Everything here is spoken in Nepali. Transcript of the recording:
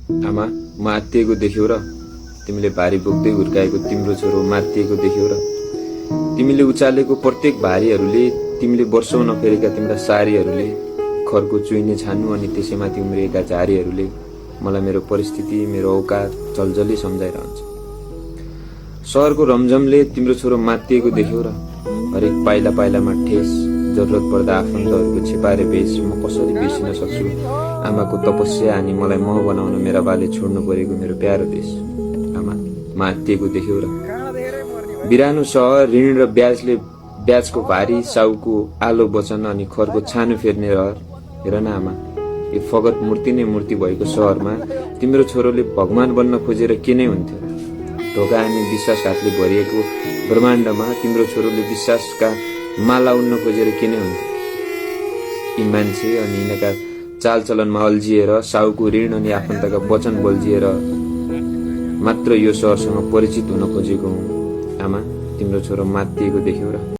आमा, म आत्तिएको देख्यौ र? तिमीले भारी बोक्दै हुर्काएको तिम्रो छोरो मात्तिएको देख्यौ र? तिमीले उचालेको प्रत्येक भारीहरूले, तिमीले वर्षौं नफेरेका तिम्रा सारीहरूले, खरको चुइने छान्नु अनि त्यसैमाथि उम्रिएका झारीहरूले मलाई मेरो परिस्थिति, मेरो औकात जलजली सम्झाइरहन्छ। सहरको रमझमले तिम्रो छोरो मात्तिएको देख्यौ र? हरेक पाइला पाइलामा ठेस, जरुरत पर्दा आफन्तहरूको छिपारे भेष म कसरी बिर्सिन सक्छु आमाको तपस्या अनि मलाई मह बनाउन मेरा बाले छोड्नु परेको मेरो प्यारो देश। आमा, मात्तिएको देख्यौ र? बिरानो सहर, ऋण र ब्याजको भारी, साउको आलो वचन अनि खरको छानो फेर्ने रहर। हेर न आमा, यो फगत मूर्ति नै मूर्ति भएको सहरमा तिम्रो छोरोले भगवान बन्न खोजेर के नै हुन्थ्यो? ढोका अनि विश्वासघातले भरिएको ब्रह्माण्डमा तिम्रो छोरोले विश्वासका माला उन्न खोजेर के नै हुन्थ्यो? यी मान्छे अनि यिनका चालचलनमा अल्झिएर, साउको ऋण अनि आफन्तका वचन बल्झिएर मात्र यो सहरसँग परिचित हुन खोजेको हुँ। आमा, तिम्रो छोरो मात्तिएको देख्यौ र?